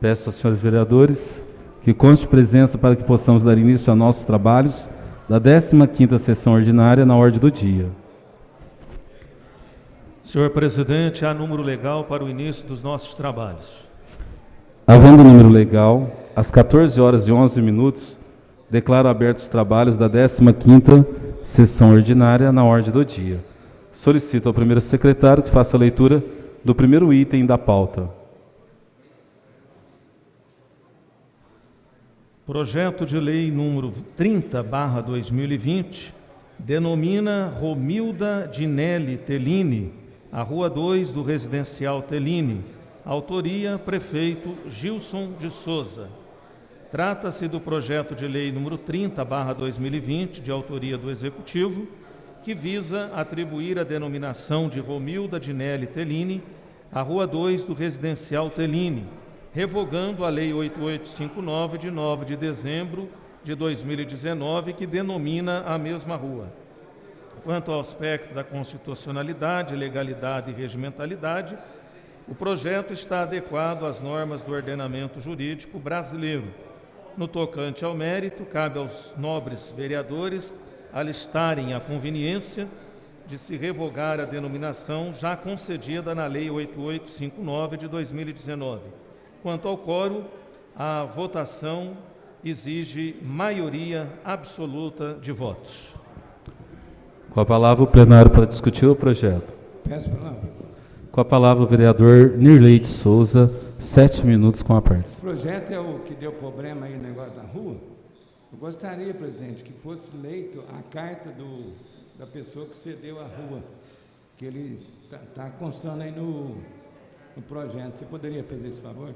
Peço aos senhores vereadores que conste presença para que possamos dar início a nossos trabalhos da 15ª sessão ordinária na ordem do dia. Senhor presidente, há número legal para o início dos nossos trabalhos. Havendo número legal, às 14h11, declaro abertos os trabalhos da 15ª sessão ordinária na ordem do dia. Solicito ao primeiro secretário que faça a leitura do primeiro item da pauta. Projeto de lei número 30/2020 denomina Romilda Dinelli Tellini a Rua 2 do Residencial Tellini. Autoria, prefeito Gilson de Souza. Trata-se do projeto de lei número 30/2020, de autoria do Executivo, que visa atribuir a denominação de Romilda Dinelli Tellini à Rua 2 do Residencial Tellini, revogando a Lei 8859, de 9 de dezembro de 2019, que denomina a mesma rua. Quanto ao aspecto da constitucionalidade, legalidade e regimentalidade, o projeto está adequado às normas do ordenamento jurídico brasileiro. No tocante ao mérito, cabe aos nobres vereadores alistarem a conveniência de se revogar a denominação já concedida na Lei 8859 de 2019. Quanto ao quórum, a votação exige maioria absoluta de votos. Com a palavra o plenário para discutir o projeto. Peço a palavra. Com a palavra o vereador Nirley de Souza, 7 minutos com a parte. O projeto é o que deu problema aí no negócio da rua. Eu gostaria, presidente, que fosse leito a carta da pessoa que cedeu a rua, que ele está constando aí no projeto. Você poderia fazer esse favor?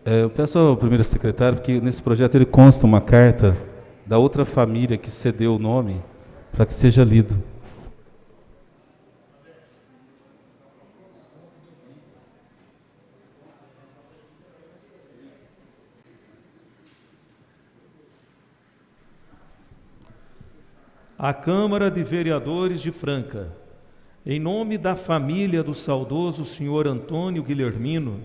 Eu peço ao primeiro secretário, porque nesse projeto ele consta uma carta da outra família que cedeu o nome, para que seja lido. A Câmara de Vereadores de Franca, em nome da família do saudoso senhor Antônio Guilhermino,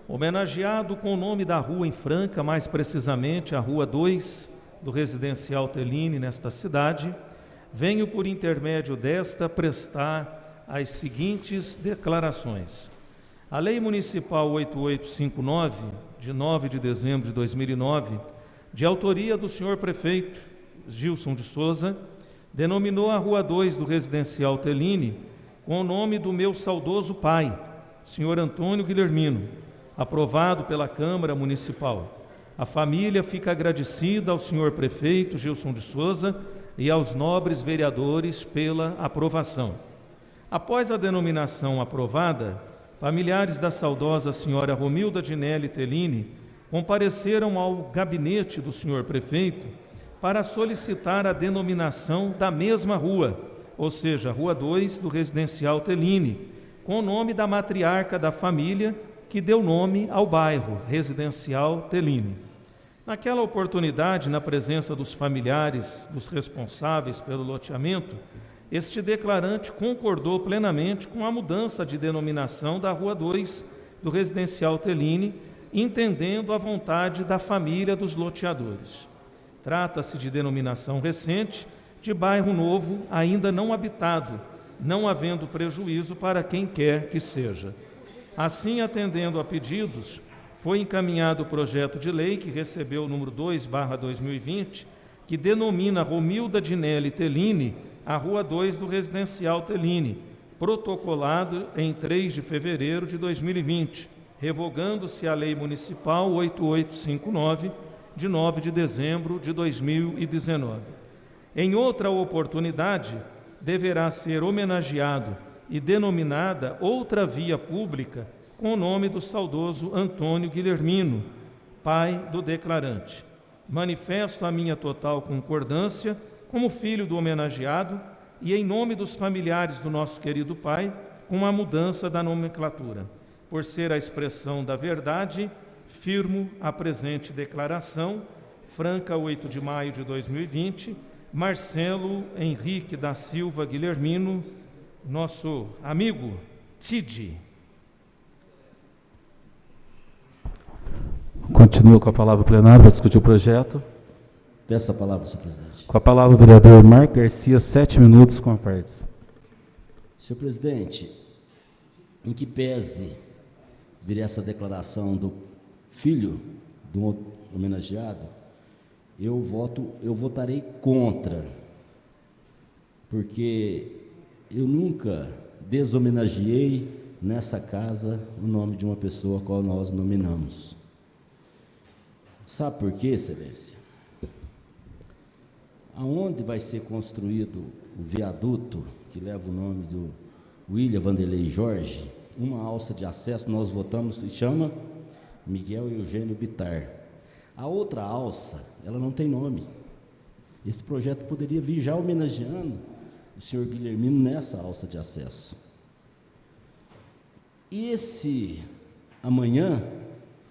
homenageado com o nome da rua em Franca, mais precisamente a Rua 2 do Residencial Tellini nesta cidade, venho por intermédio desta prestar as seguintes declarações. A Lei Municipal 8859, de 9 de dezembro de 2009, de autoria do senhor prefeito Gilson de Souza, denominou a Rua 2 do Residencial Tellini com o nome do meu saudoso pai, senhor Antônio Guilhermino, aprovado pela Câmara Municipal. A família fica agradecida ao senhor prefeito Gilson de Souza e aos nobres vereadores pela aprovação. Após a denominação aprovada, familiares da saudosa senhora Romilda Dinelli Tellini compareceram ao gabinete do senhor prefeito para solicitar a denominação da mesma rua, ou seja, Rua 2 do Residencial Tellini, com o nome da matriarca da família que deu nome ao bairro Residencial Tellini. Naquela oportunidade, na presença dos familiares dos responsáveis pelo loteamento, este declarante concordou plenamente com a mudança de denominação da Rua 2 do Residencial Tellini, entendendo a vontade da família dos loteadores. Trata-se de denominação recente, de bairro novo, ainda não habitado, não havendo prejuízo para quem quer que seja. Assim, atendendo a pedidos, foi encaminhado o projeto de lei que recebeu o número 2/2020, que denomina Romilda Dinelli Tellini a Rua 2 do Residencial Tellini, protocolado em 3 de fevereiro de 2020, revogando-se a Lei Municipal 8859, de 9 de dezembro de 2019. Em outra oportunidade, deverá ser homenageado e denominada outra via pública com o nome do saudoso Antônio Guilhermino, pai do declarante. Manifesto a minha total concordância como filho do homenageado e em nome dos familiares do nosso querido pai, com a mudança da nomenclatura. Por ser a expressão da verdade, firmo a presente declaração. Franca, 8 de maio de 2020, Marcelo Henrique da Silva Guilhermino, nosso amigo Tide. Continua com a palavra o plenário para discutir o projeto. Peço a palavra, senhor presidente. Com a palavra o vereador Marco Garcia, 7 minutos com a parte. Senhor presidente, em que pese vir essa declaração do filho do homenageado, eu votarei contra, porque eu nunca deshomenageei nessa casa o nome de uma pessoa a qual nós nominamos. Sabe por quê, excelência? Aonde vai ser construído o viaduto que leva o nome do William Vanderlei Jorge, uma alça de acesso, nós votamos, se chama Miguel Eugênio Bittar. A outra alça, ela não tem nome. Esse projeto poderia vir já homenageando o senhor Guilhermino nessa alça de acesso. E esse amanhã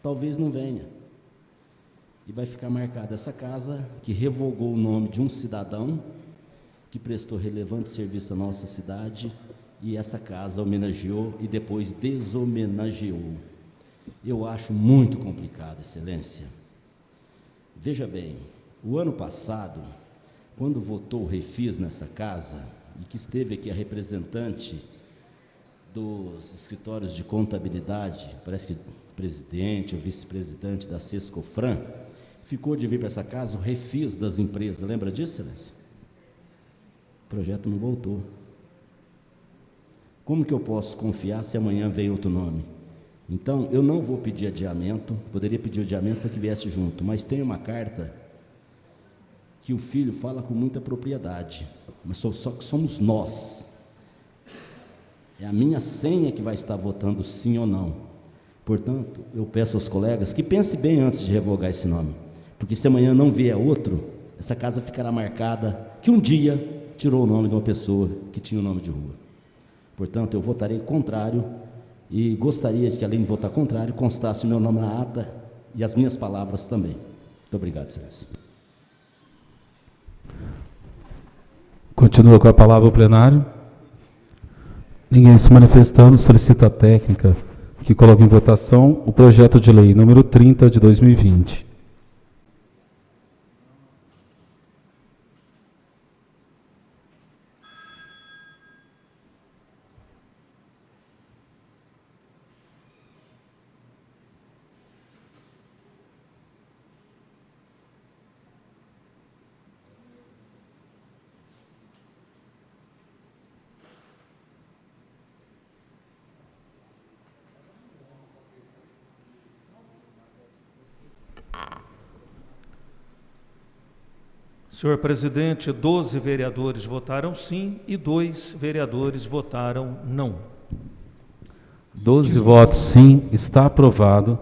talvez não venha. E vai ficar marcada essa casa que revogou o nome de um cidadão que prestou relevante serviço à nossa cidade, e essa casa homenageou e depois deshomenageou. Eu acho muito complicado, excelência. Veja bem, o ano passado, quando votou o refis nessa casa, e que esteve aqui a representante dos escritórios de contabilidade, parece que presidente ou vice-presidente da Sescofran, ficou de vir para essa casa o refis das empresas, lembra disso, excelência? O projeto não voltou. Como que eu posso confiar se amanhã vem outro nome? Então, eu não vou pedir adiamento, poderia pedir adiamento para que viesse junto, mas tem uma carta que o filho fala com muita propriedade, mas só que somos nós. É a minha senha que vai estar votando sim ou não. Portanto, eu peço aos colegas que pensem bem antes de revogar esse nome, porque se amanhã não vier outro, essa casa ficará marcada que um dia tirou o nome de uma pessoa que tinha o nome de rua. Portanto, eu votarei contrário e gostaria de que, além de votar contrário, constasse o meu nome na ata e as minhas palavras também. Muito obrigado, excelência. Continua com a palavra o plenário. Ninguém se manifestando, solicita a técnica que coloque em votação o projeto de lei número 30 de 2020. Senhor presidente, 12 vereadores votaram sim e 2 vereadores votaram não. 12 votos sim, está aprovado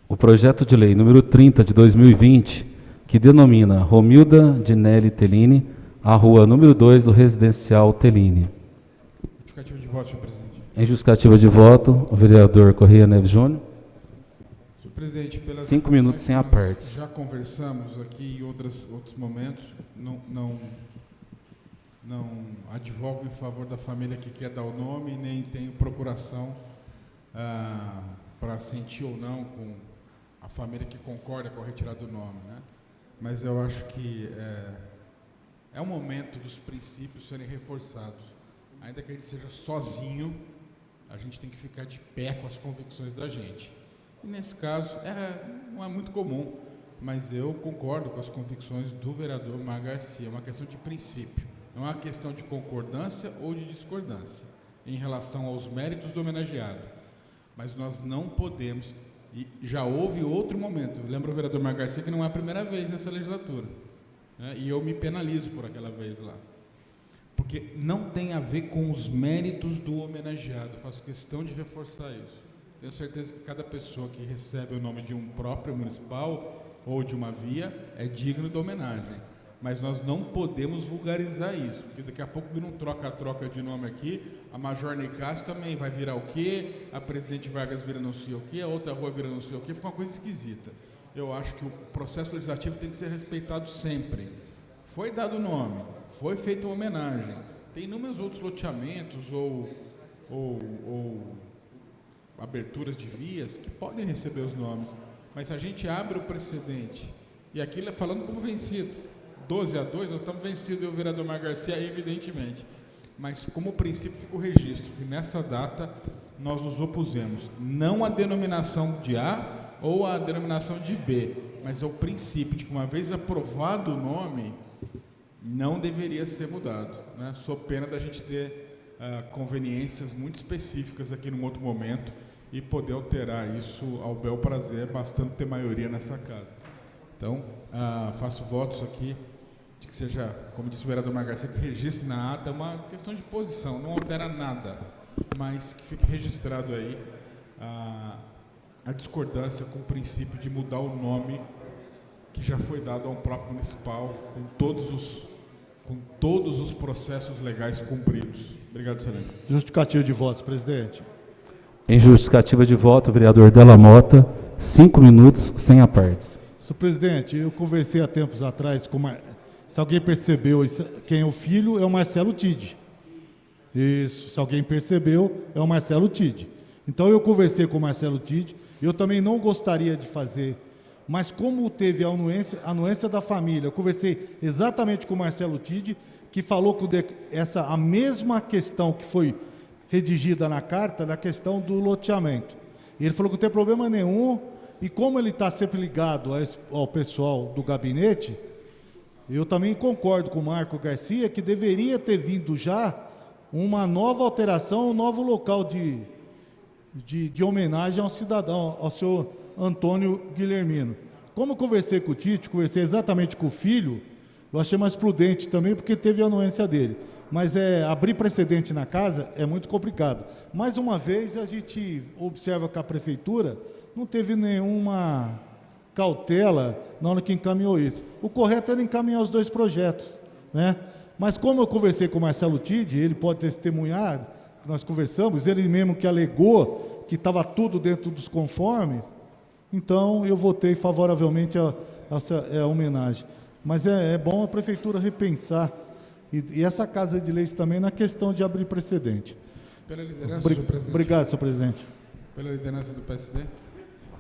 o projeto de lei número 30 de 2020, que denomina Romilda Dinelli Tellini a rua número 2 do residencial Tellini. Justificativa de voto, senhor presidente. Em justificativa de voto, o vereador Correia Neves Júnior. Senhor presidente, pelas 5 minutos sem nós apartes. já conversamos aqui em outros momentos, não advogo em favor da família que quer dar o nome, nem tenho procuração para assentir ou não com a família que concorda com a retirada do nome, né? Mas eu acho que é o momento dos princípios serem reforçados. Ainda que a gente seja sozinho, a gente tem que ficar de pé com as convicções da gente. E nesse caso, não é muito comum, mas eu concordo com as convicções do vereador Marco Garcia. É uma questão de princípio, não é uma questão de concordância ou de discordância em relação aos méritos do homenageado. Mas nós não podemos, e já houve outro momento, lembra o vereador Marco Garcia que não é a primeira vez nessa legislatura, né? E eu me penalizo por aquela vez lá, porque não tem a ver com os méritos do homenageado. Eu faço questão de reforçar isso. Tenho certeza que cada pessoa que recebe o nome de um próprio municipal ou de uma via é digno de homenagem. Mas nós não podemos vulgarizar isso, porque daqui a pouco vira um troca-troca de nome aqui, a Major Nicásio também vai virar o quê, a Presidente Vargas vira não sei o quê, a outra rua vira não sei o quê, fica uma coisa esquisita. Eu acho que o processo legislativo tem que ser respeitado sempre. Foi dado o nome, foi feita uma homenagem, tem inúmeros outros loteamentos ou aberturas de vias que podem receber os nomes. Mas se a gente abre o precedente, e aquilo é falando como vencido, 12-2, nós estamos vencidos, o vereador Marco Garcia, evidentemente. Mas como princípio fica o registro, que nessa data nós nos opusemos, não a denominação de A ou a denominação de B, mas é o princípio de que uma vez aprovado o nome, não deveria ser mudado, né? Sou pena da gente ter conveniências muito específicas aqui num outro momento e poder alterar isso ao bel prazer, bastando ter maioria nessa casa. Então, faço votos aqui de que seja, como disse o vereador Marco Garcia, que registre na ata uma questão de posição, não altera nada, mas que fique registrado aí a discordância com o princípio de mudar o nome que já foi dado ao próprio municipal, com todos os processos legais cumpridos. Obrigado, excelência. Justificativa de votos, presidente. Em justificativa de voto, o vereador Della Mota, 5 minutos, sem apartes. Senhor presidente, eu conversei há tempos atrás com... Se alguém percebeu, quem é o filho é o Marcelo Tide. Isso, se alguém percebeu, é o Marcelo Tide. Então eu conversei com o Marcelo Tide, eu também não gostaria de fazer, mas como teve a anuência da família, eu conversei exatamente com o Marcelo Tide, que falou que a mesma questão que foi redigida na carta, da questão do loteamento. Ele falou que não tem problema nenhum, e como ele está sempre ligado ao pessoal do gabinete, eu também concordo com o Marco Garcia que deveria ter vindo já uma nova alteração, um novo local de homenagem ao cidadão, ao senhor Antônio Guilhermino. Como eu conversei com o Tite, conversei exatamente com o filho, eu achei mais prudente também, porque teve a anuência dele. Mas abrir precedente na casa é muito complicado. Mais uma vez, a gente observa que a prefeitura não teve nenhuma cautela na hora que encaminhou isso. O correto era encaminhar os dois projetos, né? Mas como eu conversei com o Marcelo Tide, ele pode testemunhar, nós conversamos, ele mesmo que alegou que estava tudo dentro dos conformes, então eu votei favoravelmente a homenagem. Mas é bom a prefeitura repensar, e essa Casa de Leis também na questão de abrir precedente. Pela liderança, senhor presidente. Obrigado, senhor presidente. Pela liderança do PSD.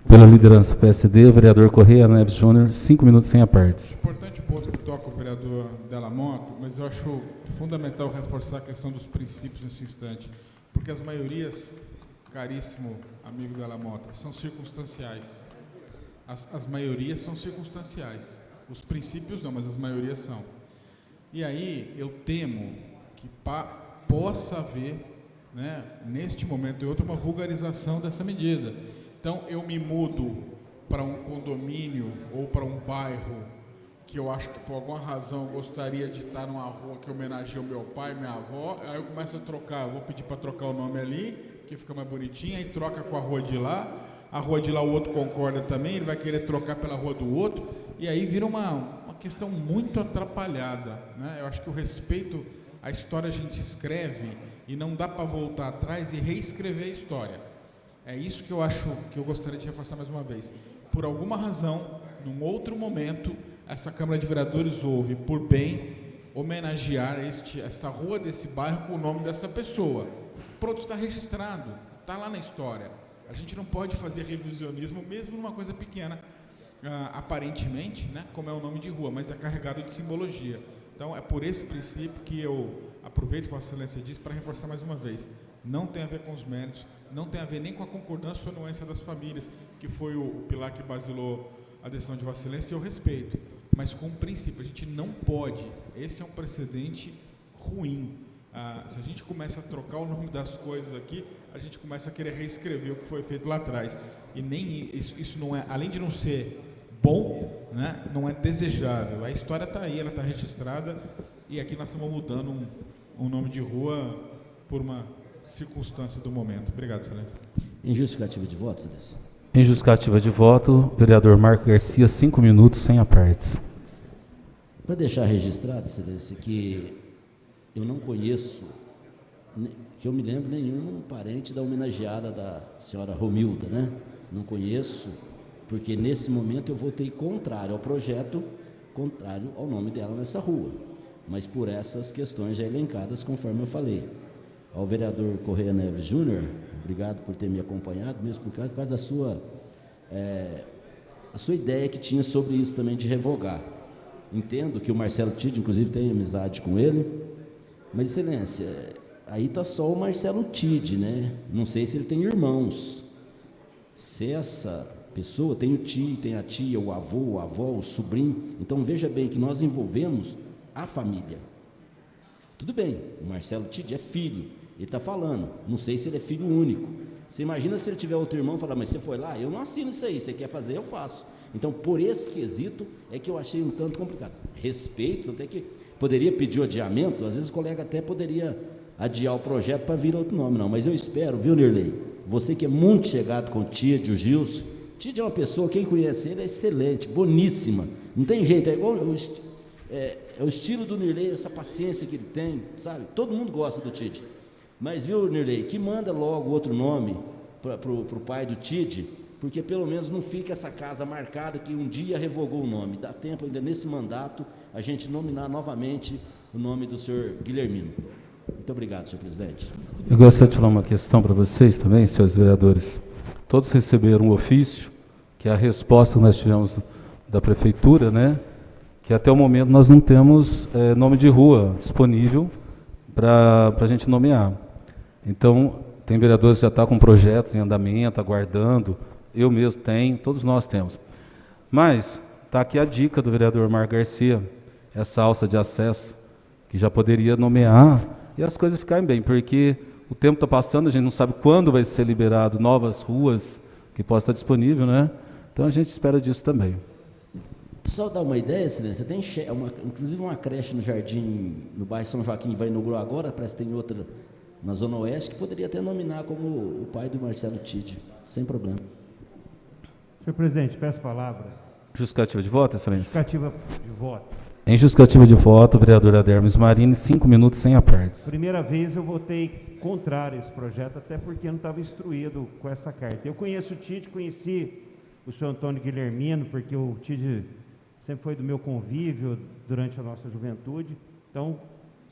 Pela liderança do PSD, o vereador Correia Neves Júnior, 5 minutos sem apartes. Importante o ponto que toca o vereador Della Mota, mas eu acho fundamental reforçar a questão dos princípios nesse instante, porque as maiorias, caríssimo amigo Della Mota, são circunstanciais. As maiorias são circunstanciais. Os princípios não, mas as maiorias são. E aí eu temo que possa haver, né, neste momento e outro, uma vulgarização dessa medida. Então, eu me mudo para um condomínio ou para um bairro que eu acho que, por alguma razão, eu gostaria de estar numa rua que homenageia o meu pai, minha avó, aí eu começo a trocar, vou pedir para trocar o nome ali, que fica mais bonitinho, aí troca com a rua de lá o outro concorda também, ele vai querer trocar pela rua do outro, e aí vira uma questão muito atrapalhada, né? Eu acho que o respeito à história a gente escreve e não dá para voltar atrás e reescrever a história. É isso que eu acho, que eu gostaria de reforçar mais uma vez. Por alguma razão, num outro momento, essa Câmara de Vereadores ouve por bem homenagear esta rua desse bairro com o nome dessa pessoa. Pronto, está registrado, está lá na história. A gente não pode fazer revisionismo, mesmo numa coisa pequena, aparentemente, né, como é o nome de rua, mas é carregado de simbologia. Então, é por esse princípio que eu aproveito, como a excelência disse, para reforçar mais uma vez. Não tem a ver com os méritos, não tem a ver nem com a concordância ou anuência das famílias, que foi o pilar que basilou a decisão de Vossa Excelência, e eu respeito. Mas com o princípio, a gente não pode, esse é um precedente ruim. Se a gente começa a trocar o nome das coisas aqui, a gente começa a querer reescrever o que foi feito lá atrás. E nem isso não é, além de não ser bom, né, não é desejável. A história está aí, ela está registrada, e aqui nós estamos mudando um nome de rua por uma circunstância do momento. Obrigado, excelência. Em justificativa de voto, excelência. Em justificativa de voto, vereador Marco Garcia, 5 minutos sem apartes. Para deixar registrado, excelência, que eu não conheço, que eu me lembro, nenhum parente da homenageada da senhora Romilda, né? Não conheço, porque nesse momento eu votei contrário ao projeto, contrário ao nome dela nessa rua, mas por essas questões já elencadas, conforme eu falei. Ao vereador Correia Neves Júnior, obrigado por ter me acompanhado, mesmo por causa da sua a sua ideia que tinha sobre isso também de revogar. Entendo que o Marcelo Tide, inclusive, tem amizade com ele, mas, excelência, aí está só o Marcelo Tide, né? Não sei se ele tem irmãos. Se essa pessoa tem o tio, tem a tia, o avô, a avó, o sobrinho, então veja bem que nós envolvemos a família. Tudo bem, o Marcelo Tide é filho, ele está falando, não sei se ele é filho único. Você imagina se ele tiver outro irmão e falar, mas você foi lá? Eu não assino isso aí, você quer fazer, eu faço. Então, por esse quesito, é que eu achei um tanto complicado. Respeito, até que poderia pedir o adiamento, às vezes o colega até poderia adiar o projeto para vir outro nome, não. Mas eu espero, viu, Nirley? Você que é muito chegado com o Tide, o Gilson. Tide é uma pessoa, quem conhece ele é excelente, boníssima. Não tem jeito, é igual é o estilo do Nirley, essa paciência que ele tem, sabe? Todo mundo gosta do Tide. Mas, viu, Nirley, que manda logo outro nome para o pai do Tide, porque pelo menos não fica essa casa marcada que um dia revogou o nome. Dá tempo ainda nesse mandato a gente nominar novamente o nome do senhor Guilhermino. Muito obrigado, senhor presidente. Eu gostaria de falar uma questão para vocês também, senhores vereadores. Todos receberam um ofício, que é a resposta que nós tivemos da prefeitura, né? Que até o momento nós não temos nome de rua disponível para a gente nomear. Então, tem vereadores que já estão com projetos em andamento, aguardando, eu mesmo tenho, todos nós temos. Mas está aqui a dica do vereador Marco Garcia, essa alça de acesso, que já poderia nomear e as coisas ficarem bem, porque o tempo está passando, a gente não sabe quando vai ser liberado novas ruas que possa estar disponível, né? Então a gente espera disso também. Só dar uma ideia, excelência, tem inclusive uma creche no Jardim, no bairro São Joaquim, vai inaugurar agora, parece que tem outra na Zona Oeste, que poderia até nominar como o pai do Marcelo Tide, sem problema. Senhor presidente, peço a palavra. Justificativa de voto, excelência? Justificativa de voto. Em justificativa de voto, o vereador Adermes Marini, 5 minutos sem apartes. Primeira vez eu votei contrário a esse projeto, até porque eu não estava instruído com essa carta. Eu conheço o Tide, conheci o senhor Antônio Guilhermino, porque o Tide sempre foi do meu convívio durante a nossa juventude. Então,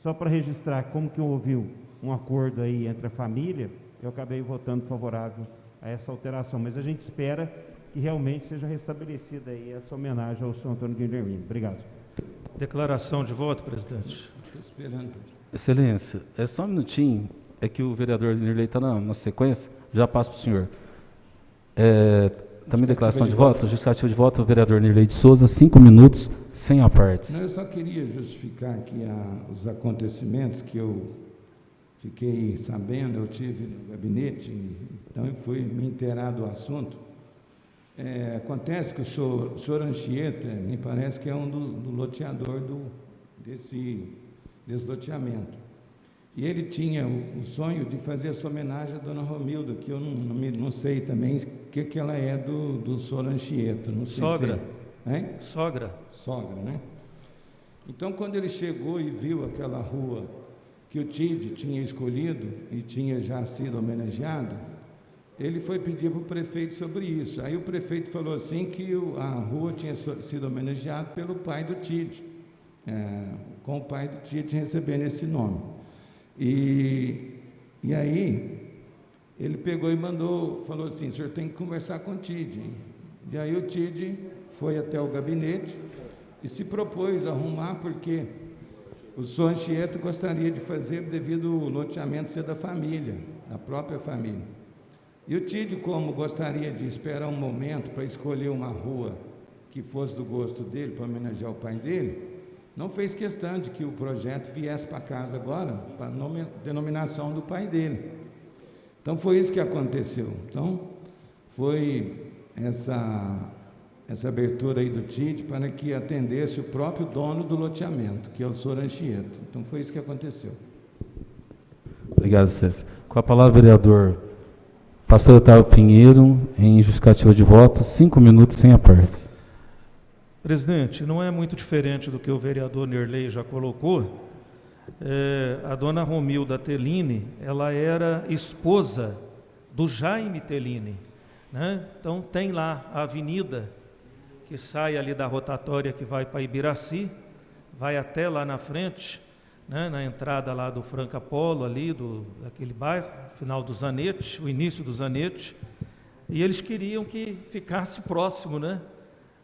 só para registrar como que houve um acordo aí entre a família, eu acabei votando favorável a essa alteração. Mas a gente espera que realmente seja restabelecida aí essa homenagem ao senhor Antônio Guilhermino. Obrigado. Declaração de voto, presidente. Estou esperando. Excelência, é só um minutinho, é que o vereador Nirley está na sequência, já passo para o senhor. Também declaração de voto? Justificativa de voto, o vereador Nirley de Souza, 5 minutos, sem apartes. Não, eu só queria justificar aqui os acontecimentos que eu fiquei sabendo, eu tive no gabinete, então eu fui me inteirar do assunto. Acontece que o senhor Anchieta, me parece que é um do loteador desse loteamento. E ele tinha o sonho de fazer essa homenagem à dona Romilda, que eu não sei também o que ela é do senhor Anchieta. Não sei Sogra. Sogra, né? Então, quando ele chegou e viu aquela rua que o Tide tinha escolhido e tinha já sido homenageado, ele foi pedir para o prefeito sobre isso. Aí o prefeito falou assim que a rua tinha sido homenageada pelo pai do Tide, com o pai do Tide recebendo esse nome. E aí ele pegou e falou assim, o senhor tem que conversar com o Tide. E aí o Tide foi até o gabinete e se propôs a arrumar, porque o senhor Anchieta gostaria de fazer devido ao loteamento ser da família, da própria família. E o Tide, como gostaria de esperar um momento para escolher uma rua que fosse do gosto dele, para homenagear o pai dele, não fez questão de que o projeto viesse para casa agora, para a denominação do pai dele. Então, foi isso que aconteceu. Então, foi essa abertura aí do Tide para que atendesse o próprio dono do loteamento, que é o senhor Anchieta. Então, foi isso que aconteceu. Obrigado, César. Com a palavra, vereador Pastor Otávio Pinheiro, em justificativa de voto, 5 minutos sem apartes. Presidente, não é muito diferente do que o vereador Nirley já colocou. A dona Romilda Tellini, ela era esposa do Jaime Tellini, né? Então tem lá a avenida que sai ali da rotatória que vai para Ibiraci, vai até lá na frente, né? Na entrada lá do Franca Polo, ali daquele bairro, final do Zanetti, o início do Zanetti, e eles queriam que ficasse próximo, né?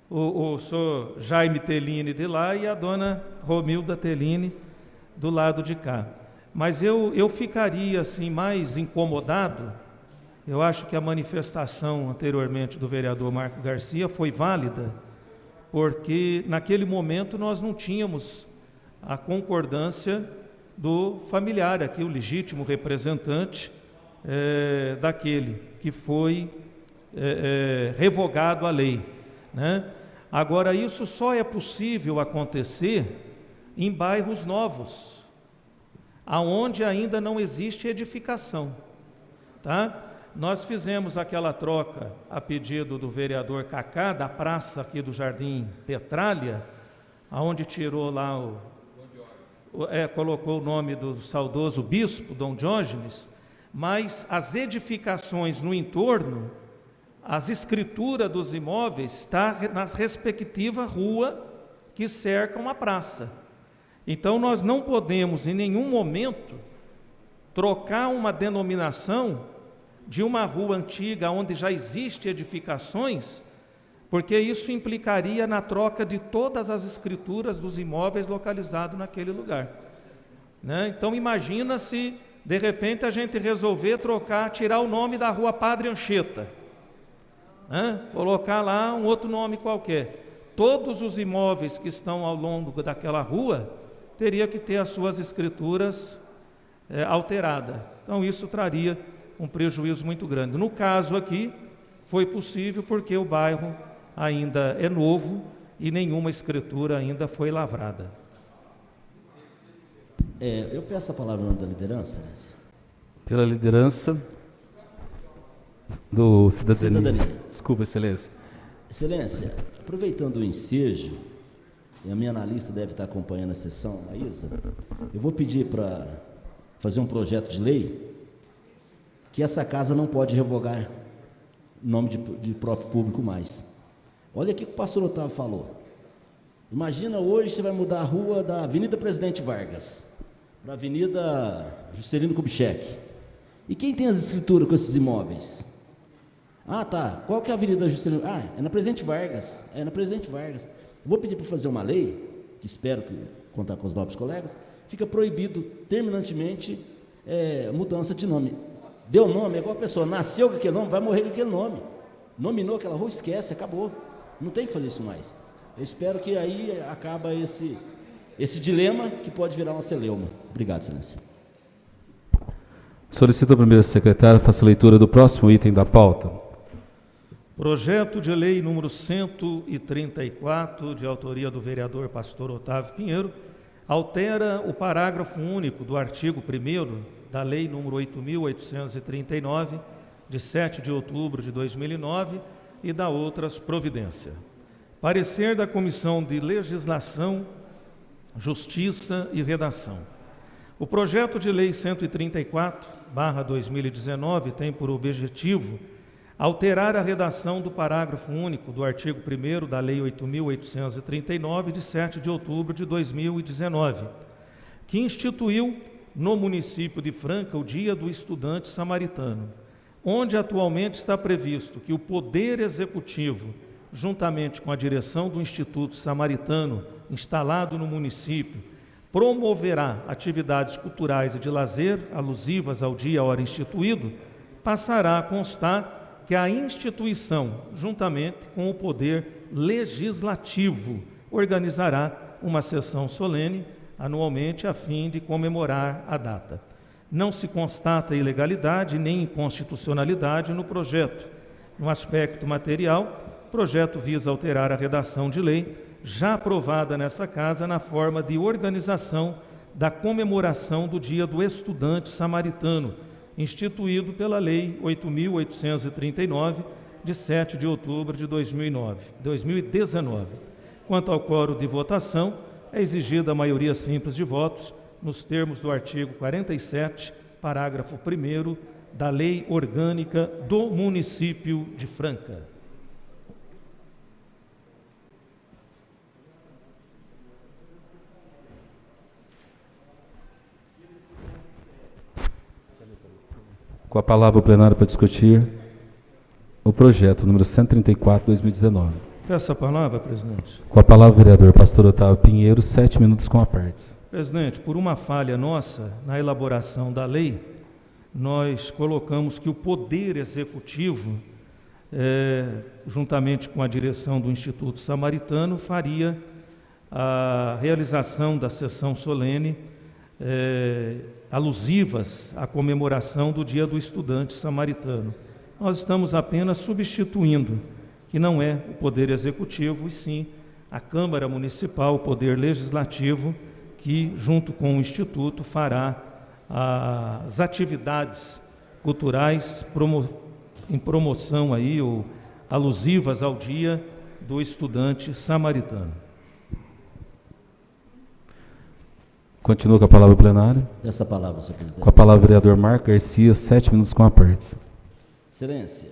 o senhor Jaime Tellini de lá e a dona Romilda Tellini do lado de cá. Mas eu ficaria assim mais incomodado. Eu acho que a manifestação anteriormente do vereador Marco Garcia foi válida, porque naquele momento nós não tínhamos a concordância do familiar aqui, o legítimo representante daquele que foi revogado a lei, né? Agora, isso só é possível acontecer em bairros novos, aonde ainda não existe edificação, tá? Nós fizemos aquela troca a pedido do vereador Cacá, da praça aqui do Jardim Petralha, aonde tirou lá colocou o nome do saudoso bispo, Dom Diógenes, mas as edificações no entorno, as escrituras dos imóveis está nas respectivas ruas que cercam a praça. Então nós não podemos em nenhum momento trocar uma denominação de uma rua antiga onde já existem edificações, porque isso implicaria na troca de todas as escrituras dos imóveis localizados naquele lugar, né? Então imagina se de repente a gente resolver tirar o nome da rua Padre Anchieta, né? Colocar lá um outro nome qualquer. Todos os imóveis que estão ao longo daquela rua teria que ter as suas escrituras alteradas. Então isso traria um prejuízo muito grande. No caso aqui, foi possível porque o bairro ainda é novo e nenhuma escritura ainda foi lavrada. Eu peço a palavra em nome da liderança. Pela liderança do Cidadania. Desculpa, Excelência. Excelência, aproveitando o ensejo, e a minha analista deve estar acompanhando a sessão, a Isa, eu vou pedir para fazer um projeto de lei que essa casa não pode revogar nome de próprio público mais. Olha aqui o que o pastor Otávio falou. Imagina hoje você vai mudar a rua da Avenida Presidente Vargas para a Avenida Juscelino Kubitschek. E quem tem as escrituras com esses imóveis? Ah, tá. Qual que é a Avenida Juscelino? Ah, é na Presidente Vargas. É na Presidente Vargas. Eu vou pedir para fazer uma lei, que espero contar com os nobres colegas, fica proibido terminantemente mudança de nome. Deu nome, é igual a pessoa nasceu com aquele nome, vai morrer com aquele nome. Nominou aquela rua, esquece, acabou. Não tem que fazer isso mais. Eu espero que aí acaba esse dilema que pode virar uma celeuma. Obrigado, Excelência. Solicito a primeira secretária faça a leitura do próximo item da pauta. Projeto de lei número 134, de autoria do vereador pastor Otávio Pinheiro, altera o parágrafo único do artigo 1º da lei número 8.839, de 7 de outubro de 2009, e da outras providências. Parecer da Comissão de Legislação, Justiça e Redação. O projeto de lei 134/2019 tem por objetivo alterar a redação do parágrafo único do artigo 1º da lei 8.839, de 7 de outubro de 2019, que instituiu no município de Franca o Dia do Estudante Samaritano, onde atualmente está previsto que o Poder Executivo, juntamente com a direção do Instituto Samaritano, instalado no município, promoverá atividades culturais e de lazer alusivas ao dia e à hora instituído, passará a constar que a instituição, juntamente com o Poder Legislativo, organizará uma sessão solene anualmente a fim de comemorar a data. Não se constata ilegalidade nem inconstitucionalidade no projeto. No aspecto material, o projeto visa alterar a redação de lei já aprovada nessa casa na forma de organização da comemoração do Dia do Estudante Samaritano, instituído pela Lei 8.839, de 7 de outubro de 2019. Quanto ao quórum de votação, é exigida a maioria simples de votos, nos termos do artigo 47, parágrafo 1º da Lei Orgânica do Município de Franca. Com a palavra o plenário para discutir o projeto número 134/2019. Peço a palavra, presidente. Com a palavra, vereador Pastor Otávio Pinheiro, 7 minutos com a partes. Presidente, por uma falha nossa na elaboração da lei, nós colocamos que o Poder Executivo, juntamente com a direção do Instituto Samaritano, faria a realização da sessão solene alusivas à comemoração do Dia do Estudante Samaritano. Nós estamos apenas substituindo, que não é o Poder Executivo, e sim a Câmara Municipal, o Poder Legislativo, que, junto com o Instituto, fará as atividades culturais em promoção aí, ou alusivas ao Dia do Estudante Samaritano. Continua com a palavra plenária. Essa palavra, senhor presidente. Com a palavra, vereador Marco Garcia, 7 minutos com a partes. Excelência,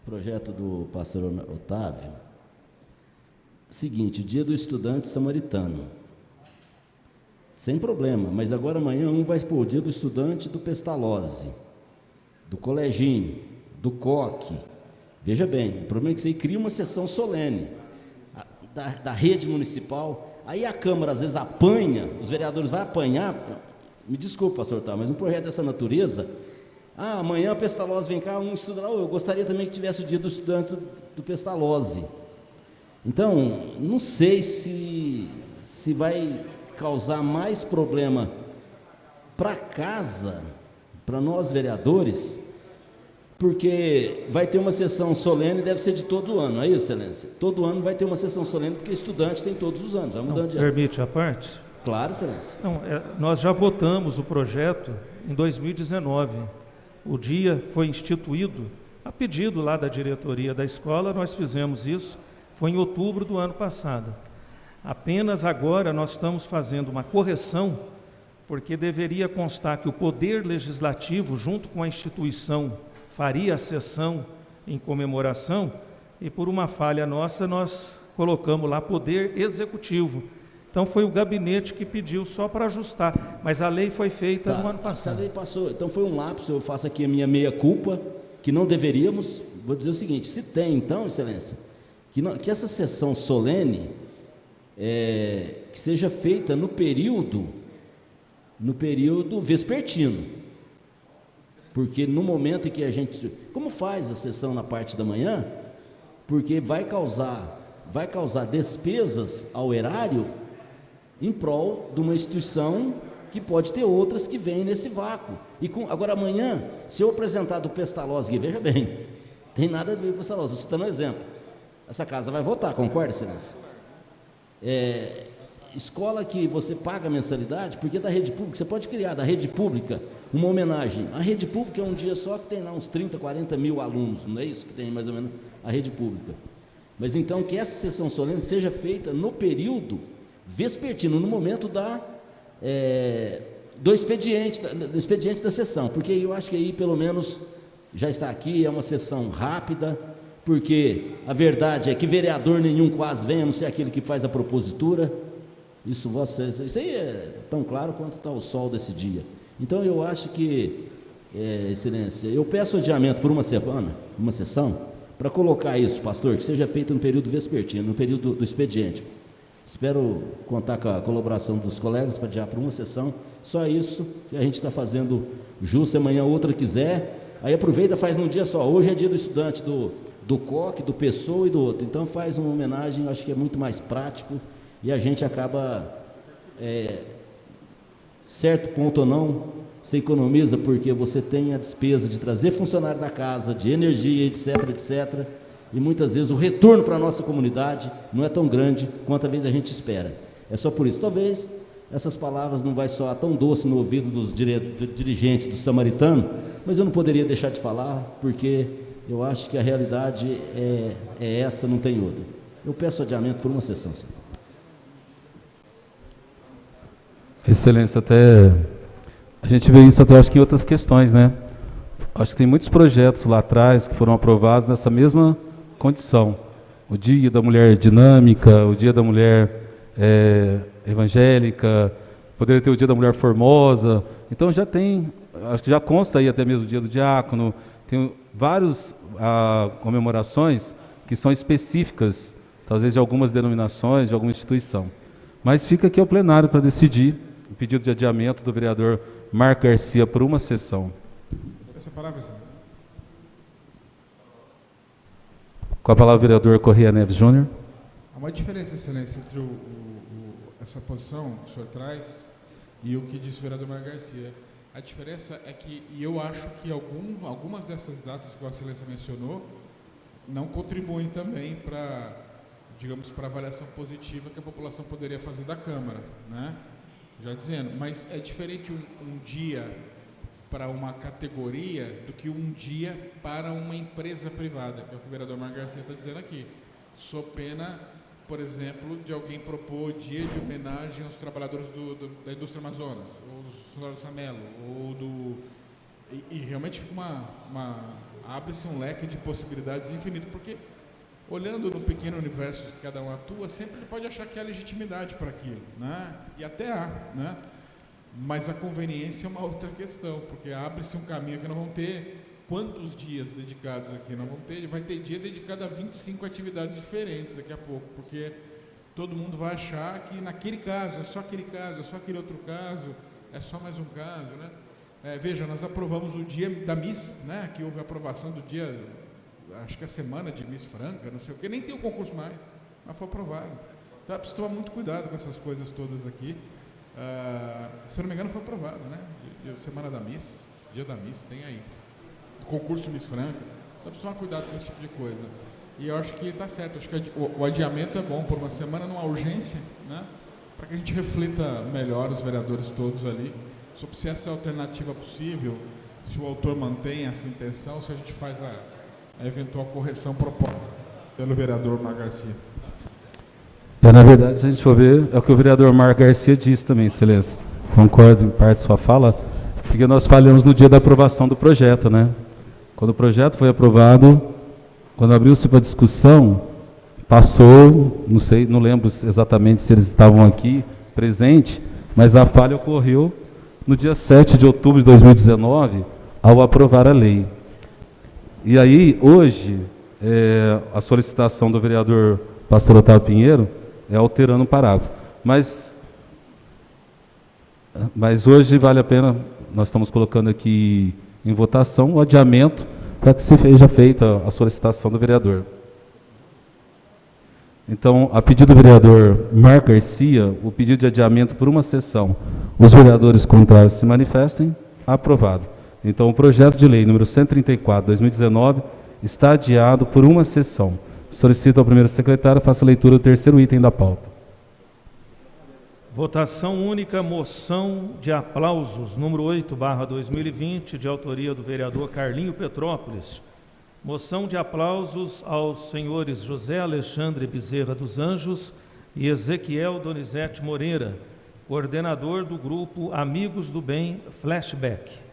projeto do pastor Otávio. Seguinte, o Dia do Estudante Samaritano. Sem problema, mas agora amanhã vai pôr o Dia do Estudante do Pestalozzi, do Coleginho, do Coque. Veja bem, o problema é que você cria uma sessão solene da rede municipal. Aí a Câmara às vezes apanha, os vereadores vão apanhar. Me desculpe, pastor Otávio, mas um projeto dessa natureza, amanhã a Pestalozzi vem cá, um estuda lá, eu gostaria também que tivesse o Dia do Estudante do Pestalozzi. Então, não sei se vai causar mais problema para casa, para nós vereadores, porque vai ter uma sessão solene, deve ser de todo ano, é isso, excelência? Todo ano vai ter uma sessão solene, porque estudante tem todos os anos, vai mudando de ano. Permite a parte? Claro, excelência. Não, nós já votamos o projeto em 2019. O dia foi instituído a pedido lá da diretoria da escola, nós fizemos isso, foi em outubro do ano passado. Apenas agora nós estamos fazendo uma correção, porque deveria constar que o Poder Legislativo, junto com a instituição, faria a sessão em comemoração, e por uma falha nossa nós colocamos lá Poder Executivo. Então foi o gabinete que pediu só para ajustar, mas a lei foi feita no ano passado. A lei passou, então foi um lapso, eu faço aqui a minha meia-culpa, que não deveríamos. Vou dizer o seguinte, se tem então, excelência, que essa sessão solene que seja feita no período vespertino, porque no momento em que a gente, como faz a sessão na parte da manhã, porque vai causar despesas ao erário em prol de uma instituição que pode ter outras que vêm nesse vácuo. Agora amanhã, se eu apresentar do Pestalozzi, que veja bem, tem nada a ver com o Pestalozzi, você está no exemplo, essa casa vai votar, concorda, excelência? Escola que você paga mensalidade, porque da rede pública, você pode criar da rede pública uma homenagem. A rede pública é um dia só que tem lá uns 30, 40 mil alunos, não é isso que tem mais ou menos a rede pública. Mas então que essa sessão solene seja feita no período vespertino, no momento do expediente da sessão, porque eu acho que aí pelo menos já está aqui, é uma sessão rápida, porque a verdade é que vereador nenhum quase vem, a não ser aquele que faz a propositura. Isso aí é tão claro quanto está o sol desse dia. Então eu acho que, excelência, eu peço adiamento por uma sessão, para colocar isso, pastor, que seja feito no período vespertino, no período do expediente. Espero contar com a colaboração dos colegas para adiar por uma sessão, só isso que a gente está fazendo jus, se amanhã outra quiser, aí aproveita e faz num dia só. Hoje é dia do estudante do Coque, do Pessoa e do outro, então faz uma homenagem, eu acho que é muito mais prático, e a gente acaba, certo ponto ou não, você economiza, porque você tem a despesa de trazer funcionário da casa, de energia, etc, etc, e muitas vezes o retorno para a nossa comunidade não é tão grande quanto às vezes a gente espera. É só por isso, talvez essas palavras não vai soar tão doce no ouvido dos dirigentes do Samaritano, mas eu não poderia deixar de falar, porque eu acho que a realidade é essa, não tem outra. Eu peço adiamento por uma sessão, senhor. Excelência, até a gente vê isso até acho que em outras questões, né? Acho que tem muitos projetos lá atrás que foram aprovados nessa mesma condição. O Dia da Mulher Dinâmica, o Dia da Mulher Evangélica, poderia ter o Dia da Mulher Formosa. Então já tem, acho que já consta aí até mesmo o Dia do Diácono. Tem várias comemorações que são específicas talvez de algumas denominações, de alguma instituição. Mas fica aqui ao plenário para decidir o pedido de adiamento do vereador Marco Garcia por uma sessão. Essa palavra, senhor. Com a palavra o vereador Corrêa Neves Júnior. Há uma diferença, excelência, entre essa posição que o senhor traz e o que disse o vereador Marco Garcia. A diferença é que, e eu acho que algumas dessas datas que a excelência mencionou não contribuem também para, digamos, para a avaliação positiva que a população poderia fazer da Câmara, né? Já dizendo, mas é diferente um dia para uma categoria do que um dia para uma empresa privada, que é o que o vereador Marco Garcia está dizendo aqui. Sou pena, por exemplo, de alguém propor dia de homenagem aos trabalhadores da indústria Amazonas, ou do funcionário do Samelo, ou e realmente fica abre-se um leque de possibilidades infinito, porque olhando no pequeno universo que cada um atua, sempre ele pode achar que há legitimidade para aquilo, né? E até há, né? Mas a conveniência é uma outra questão, porque abre-se um caminho que nós vamos ter quantos dias dedicados aqui? Nós vamos ter, vai ter dia dedicado a 25 atividades diferentes daqui a pouco, porque todo mundo vai achar que naquele caso, é só aquele caso, é só aquele outro caso, é só mais um caso, né? Veja, nós aprovamos o dia da Miss, né? Que houve a aprovação do dia, acho que a semana de Miss Franca, não sei o que, nem tem o concurso mais, mas foi aprovado. Então é preciso tomar muito cuidado com essas coisas todas aqui. Se eu não me engano, foi aprovado, né? Semana da Miss, dia da Miss, tem aí. Concurso Miss Franca. Então precisa tomar cuidado com esse tipo de coisa. E eu acho que está certo, acho que o adiamento é bom por uma semana, numa urgência, né? Para que a gente reflita melhor, os vereadores todos ali, sobre se essa é a alternativa possível, se o autor mantém essa intenção, se a gente faz a eventual correção proposta pelo vereador Marco Garcia. Na verdade, se a gente for ver, é o que o vereador Marco Garcia disse também, excelência. Concordo em parte sua fala, porque nós falhamos no dia da aprovação do projeto, né? Quando o projeto foi aprovado, quando abriu-se para discussão, passou, não sei, não lembro exatamente se eles estavam aqui presentes, mas a falha ocorreu no dia 7 de outubro de 2019, ao aprovar a lei. E aí, hoje, a solicitação do vereador Pastor Otávio Pinheiro é alterando um parágrafo. Mas hoje vale a pena, nós estamos colocando aqui em votação o adiamento para que seja feita a solicitação do vereador. Então, a pedido do vereador Marco Garcia, o pedido de adiamento por uma sessão, os vereadores contrários se manifestem, aprovado. Então, o projeto de lei número 134/2019 está adiado por uma sessão. Solicito ao primeiro secretário faça a leitura do terceiro item da pauta. Votação única, moção de aplausos, número 8/2020, de autoria do vereador Carlinho Petrópolis. Moção de aplausos aos senhores José Alexandre Bezerra dos Anjos e Ezequiel Donizete Moreira, coordenador do grupo Amigos do Bem Flashback.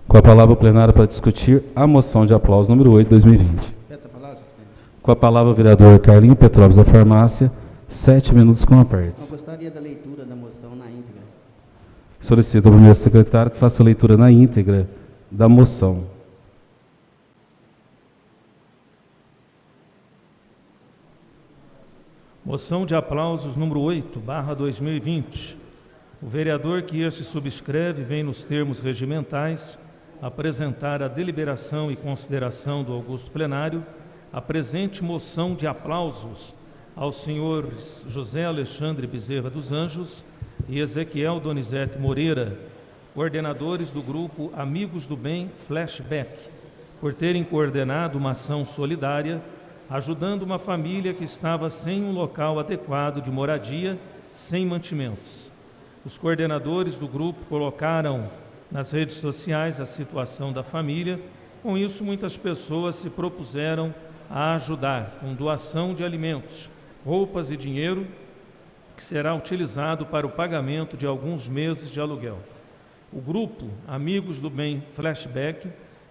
Com a palavra o plenário para discutir a moção de aplauso número 8/2020. Peço a palavra, senhor presidente. Com a palavra o vereador Carlinho Petrópolis da Farmácia, 7 minutos com a parte. Eu gostaria da leitura da moção na íntegra. Solicito ao primeiro secretário que faça a leitura na íntegra da moção. Moção de aplausos número 8/2020. O vereador que este subscreve vem nos termos regimentais apresentar a deliberação e consideração do augusto plenário a presente moção de aplausos aos senhores José Alexandre Bezerra dos Anjos e Ezequiel Donizete Moreira, coordenadores do grupo Amigos do Bem Flashback, por terem coordenado uma ação solidária, ajudando uma família que estava sem um local adequado de moradia, sem mantimentos. Os coordenadores do grupo colocaram nas redes sociais a situação da família. Com isso, muitas pessoas se propuseram a ajudar com doação de alimentos, roupas e dinheiro, que será utilizado para o pagamento de alguns meses de aluguel. O grupo Amigos do Bem Flashback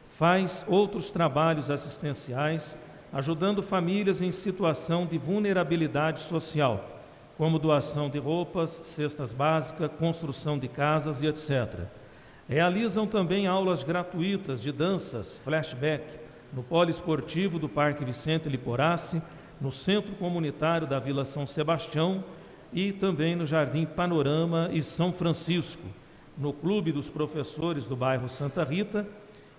faz outros trabalhos assistenciais, ajudando famílias em situação de vulnerabilidade social, como doação de roupas, cestas básicas, construção de casas e etc. Realizam também aulas gratuitas de danças, flashback, no poliesportivo do Parque Vicente Liporace, no Centro Comunitário da Vila São Sebastião e também no Jardim Panorama e São Francisco, no Clube dos Professores do bairro Santa Rita,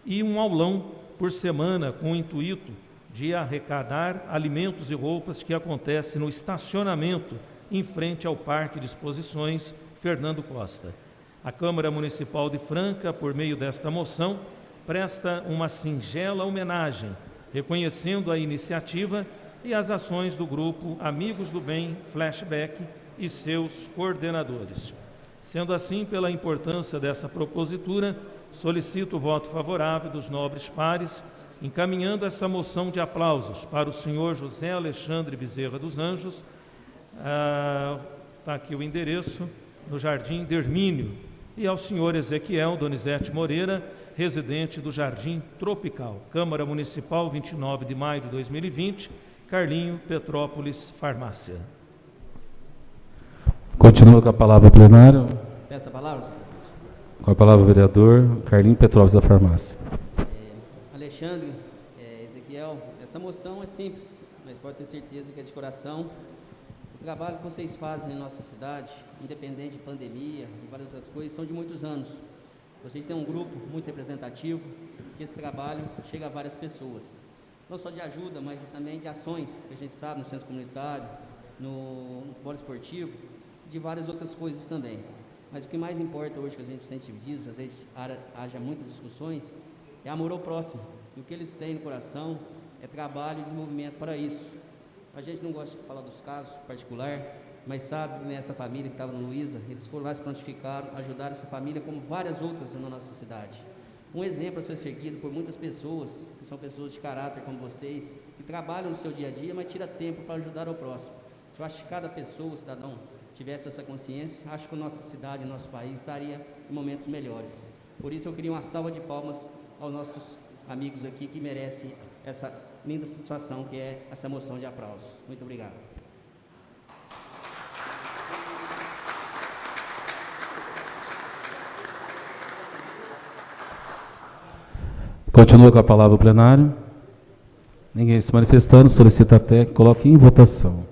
e um aulão por semana com o intuito de arrecadar alimentos e roupas que acontece no estacionamento em frente ao Parque de Exposições Fernando Costa. A Câmara Municipal de Franca, por meio desta moção, presta uma singela homenagem, reconhecendo a iniciativa e as ações do grupo Amigos do Bem Flashback e seus coordenadores. Sendo assim, pela importância dessa propositura, solicito o voto favorável dos nobres pares, encaminhando essa moção de aplausos para o senhor José Alexandre Bezerra dos Anjos, está aqui o endereço, no Jardim Dermínio, e ao senhor Ezequiel Donizete Moreira, residente do Jardim Tropical, Câmara Municipal, 29 de maio de 2020, Carlinho, Petrópolis, Farmácia. Continua com a palavra o plenário. Peço a palavra. Com a palavra o vereador Carlinho Petrópolis da Farmácia. Alexandre, Ezequiel, essa moção é simples, mas pode ter certeza que é de coração. O trabalho que vocês fazem em nossa cidade, independente de pandemia e várias outras coisas, são de muitos anos. Vocês têm um grupo muito representativo, que esse trabalho chega a várias pessoas. Não só de ajuda, mas também de ações, que a gente sabe, no centro comunitário, no poliesportivo, de várias outras coisas também. Mas o que mais importa hoje, que a gente sempre diz, às vezes haja muitas discussões, é amor ao próximo. E o que eles têm no coração é trabalho e desenvolvimento para isso. A gente não gosta de falar dos casos particular, mas sabe que nessa família que estava no Luísa, eles foram lá, se prontificaram, ajudaram essa família como várias outras na nossa cidade. Um exemplo a ser seguido por muitas pessoas, que são pessoas de caráter como vocês, que trabalham no seu dia a dia, mas tira tempo para ajudar ao próximo. Eu acho que cada pessoa, cidadão, tivesse essa consciência, acho que a nossa cidade, o nosso país estaria em momentos melhores. Por isso eu queria uma salva de palmas aos nossos amigos aqui que merecem essa linda satisfação que é essa moção de aplauso. Muito obrigado. Continua com a palavra o plenário. Ninguém se manifestando, solicita até que coloque em votação.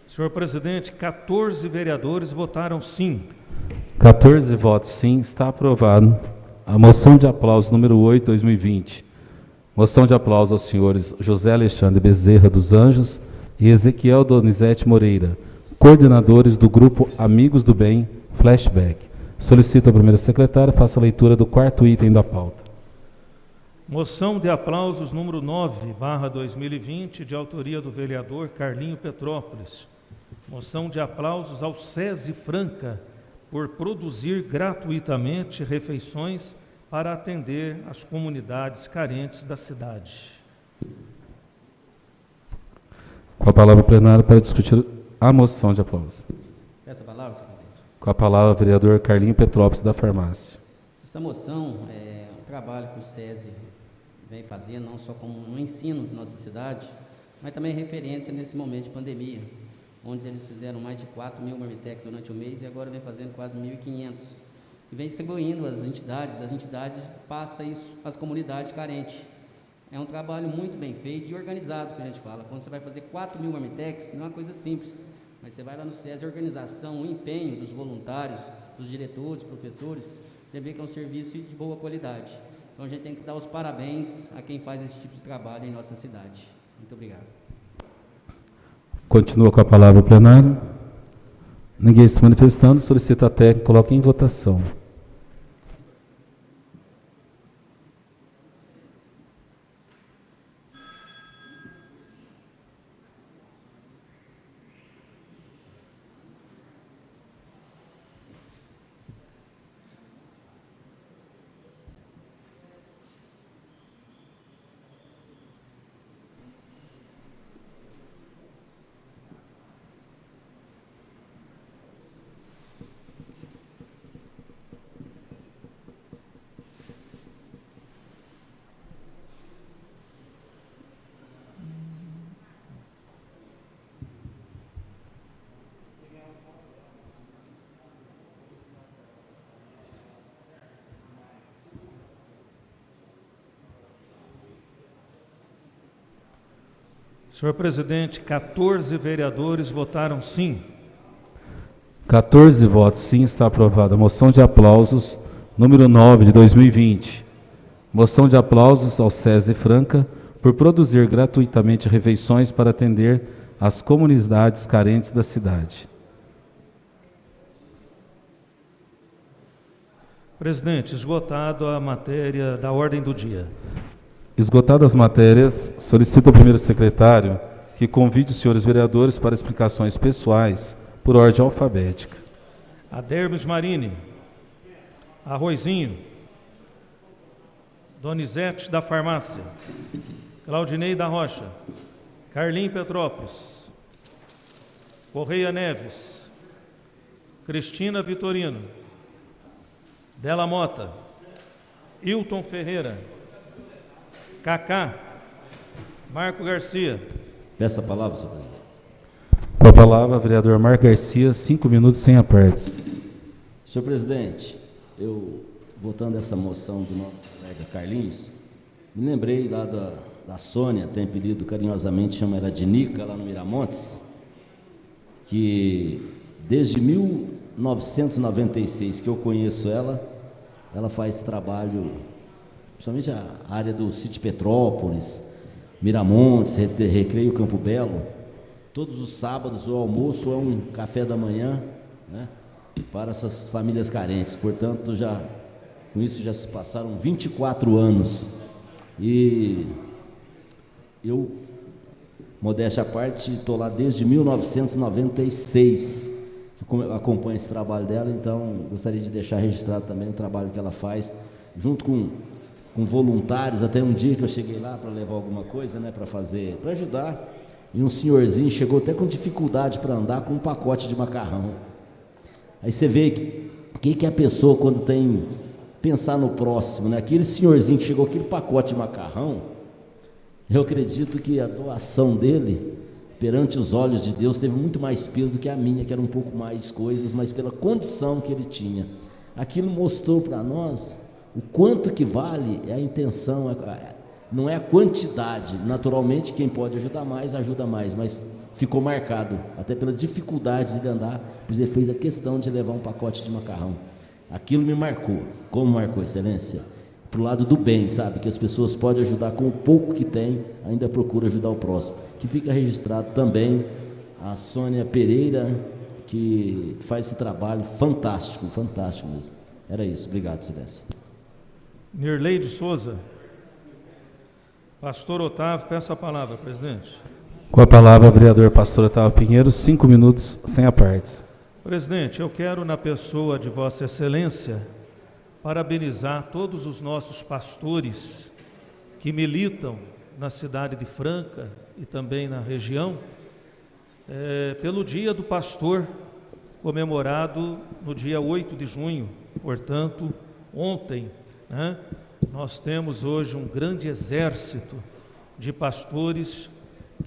Senhor presidente, 14 vereadores votaram sim. 14 votos sim, está aprovado. A moção de aplauso número 8, 2020. Moção de aplauso aos senhores José Alexandre Bezerra dos Anjos e Ezequiel Donizete Moreira, coordenadores do grupo Amigos do Bem Flashback. Solicito a primeira secretária, faça a leitura do quarto item da pauta. Moção de aplausos número 9/2020, de autoria do vereador Carlinho Petrópolis. Moção de aplausos ao SESI Franca por produzir gratuitamente refeições para atender as comunidades carentes da cidade. Com a palavra o plenário para discutir a moção de aplauso. Peço a palavra, senhor presidente. Com a palavra o vereador Carlinho Petrópolis da Farmácia. Essa moção é um trabalho que o SESI vem fazendo, não só como no ensino da nossa cidade, mas também referência nesse momento de pandemia, onde eles fizeram mais de 4.000 marmitex durante o mês e agora vem fazendo quase 1.500. E vem distribuindo as entidades passam isso às comunidades carentes. É um trabalho muito bem feito e organizado, que a gente fala. Quando você vai fazer 4.000 marmitex, não é uma coisa simples, mas você vai lá no SESI, a organização, o empenho dos voluntários, dos diretores, professores, você vê que é um serviço de boa qualidade. Então a gente tem que dar os parabéns a quem faz esse tipo de trabalho em nossa cidade. Muito obrigado. Continua com a palavra o plenário. Ninguém se manifestando, solicita até que coloque em votação. Senhor presidente, 14 vereadores votaram sim. 14 votos sim, está aprovada. Moção de aplausos, número 9 de 2020. Moção de aplausos ao SESI Franca por produzir gratuitamente refeições para atender as comunidades carentes da cidade. Presidente, esgotado a matéria da ordem do dia. Esgotadas as matérias, solicito ao primeiro secretário que convide os senhores vereadores para explicações pessoais por ordem alfabética. Adermes Marini. Arrozinho. Donizete da Farmácia. Claudinei da Rocha. Carlim Petrópolis. Correia Neves. Cristina Vitorino. Della Mota. Hilton Ferreira. Cacá. Marco Garcia. Peço a palavra, senhor presidente. Com a palavra, vereador Marco Garcia, 5 minutos sem apartes. Senhor presidente, eu, votando essa moção do nosso colega Carlinhos, me lembrei lá da Sônia, tem apelido carinhosamente, chama ela de Nica, lá no Miramontes, que desde 1996 que eu conheço ela faz trabalho, principalmente a área do Sítio Petrópolis, Miramontes, Recreio Campo Belo. Todos os sábados o almoço é um café da manhã, né, para essas famílias carentes. Portanto, com isso já se passaram 24 anos. E eu, modéstia à parte, estou lá desde 1996, que acompanho esse trabalho dela, então gostaria de deixar registrado também o trabalho que ela faz, junto com voluntários. Até um dia que eu cheguei lá para levar alguma coisa, né, para ajudar, e um senhorzinho chegou até com dificuldade para andar com um pacote de macarrão. Aí você vê que a pessoa, quando tem pensar no próximo, né? Aquele senhorzinho que chegou com aquele pacote de macarrão, eu acredito que a doação dele perante os olhos de Deus teve muito mais peso do que a minha, que era um pouco mais de coisas, mas pela condição que ele tinha. Aquilo mostrou para nós o quanto que vale a intenção, não é a quantidade. Naturalmente, quem pode ajudar mais, ajuda mais, mas ficou marcado, até pela dificuldade de andar, pois ele fez a questão de levar um pacote de macarrão. Aquilo me marcou. Como marcou, excelência? Para o lado do bem, sabe? Que as pessoas podem ajudar com o pouco que tem, ainda procura ajudar o próximo. Que fica registrado também a Sônia Pereira, que faz esse trabalho fantástico, fantástico mesmo. Era isso. Obrigado, excelência. Nirlei de Souza. Pastor Otávio, peço a palavra, presidente. Com a palavra, vereador Pastor Otávio Pinheiro, 5 minutos sem apartes. Presidente, eu quero, na pessoa de Vossa Excelência, parabenizar todos os nossos pastores que militam na cidade de Franca e também na região, pelo Dia do Pastor, comemorado no dia 8 de junho, portanto, ontem, né? Nós temos hoje um grande exército de pastores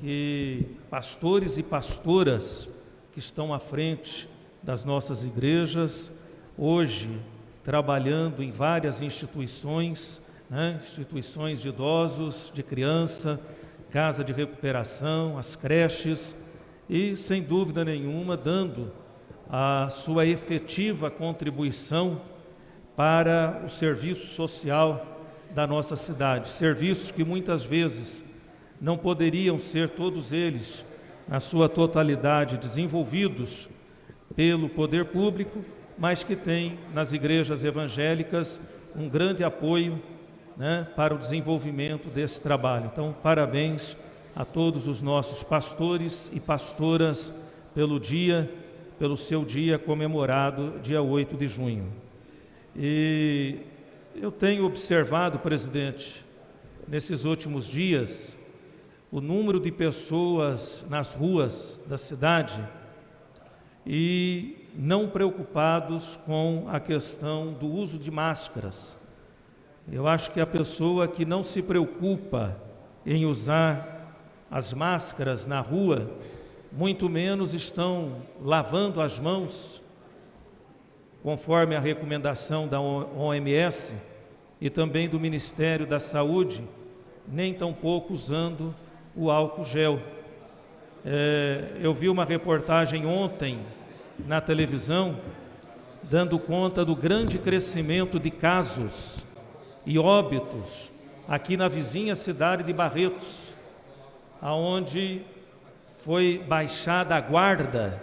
e pastoras que estão à frente das nossas igrejas, hoje trabalhando em várias instituições, né? Instituições de idosos, de criança, casa de recuperação, as creches, e sem dúvida nenhuma dando a sua efetiva contribuição para o serviço social da nossa cidade, serviços que muitas vezes não poderiam ser todos eles, na sua totalidade, desenvolvidos pelo poder público, mas que tem nas igrejas evangélicas um grande apoio, né, para o desenvolvimento desse trabalho. Então, parabéns a todos os nossos pastores e pastoras pelo seu dia comemorado, dia 8 de junho. E eu tenho observado, presidente, nesses últimos dias, o número de pessoas nas ruas da cidade e não preocupados com a questão do uso de máscaras. Eu acho que a pessoa que não se preocupa em usar as máscaras na rua, muito menos estão lavando as mãos, conforme a recomendação da OMS e também do Ministério da Saúde, nem tampouco usando o álcool gel. Eu vi uma reportagem ontem na televisão dando conta do grande crescimento de casos e óbitos aqui na vizinha cidade de Barretos, aonde foi baixada a guarda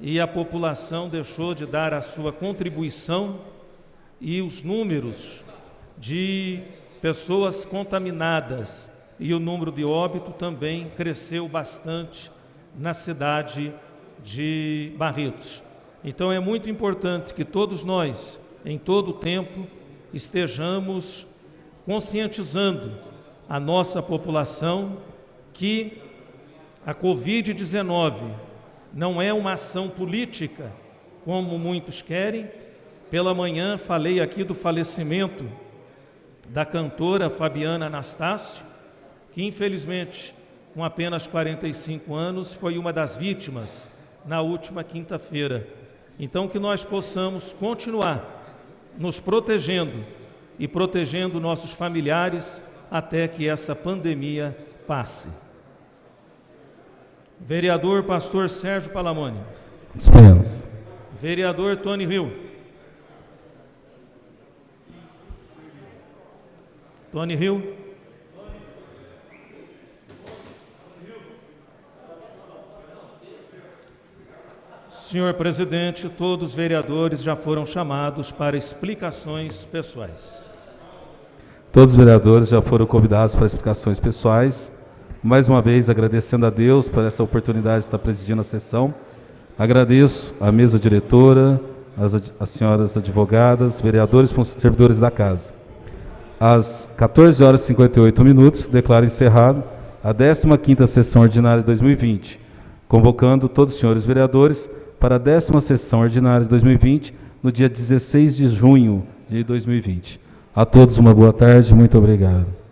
e a população deixou de dar a sua contribuição, e os números de pessoas contaminadas e o número de óbito também cresceu bastante na cidade de Barretos. Então é muito importante que todos nós, em todo o tempo, estejamos conscientizando a nossa população que a Covid-19 não é uma ação política, como muitos querem. Pela manhã falei aqui do falecimento da cantora Fabiana Anastácio, que infelizmente, com apenas 45 anos, foi uma das vítimas na última quinta-feira. Então que nós possamos continuar nos protegendo e protegendo nossos familiares até que essa pandemia passe. Vereador Pastor Sérgio Palamone. Dispensa. Vereador Tony Hill. Tony Hill. Senhor presidente, todos os vereadores já foram chamados para explicações pessoais. Todos os vereadores já foram convidados para explicações pessoais. Mais uma vez, agradecendo a Deus por essa oportunidade de estar presidindo a sessão. Agradeço a mesa diretora, as senhoras advogadas, vereadores e servidores da casa. Às 14h58, declaro encerrado a 15ª sessão ordinária de 2020, convocando todos os senhores vereadores para a 10ª sessão ordinária de 2020, no dia 16 de junho de 2020. A todos uma boa tarde, muito obrigado.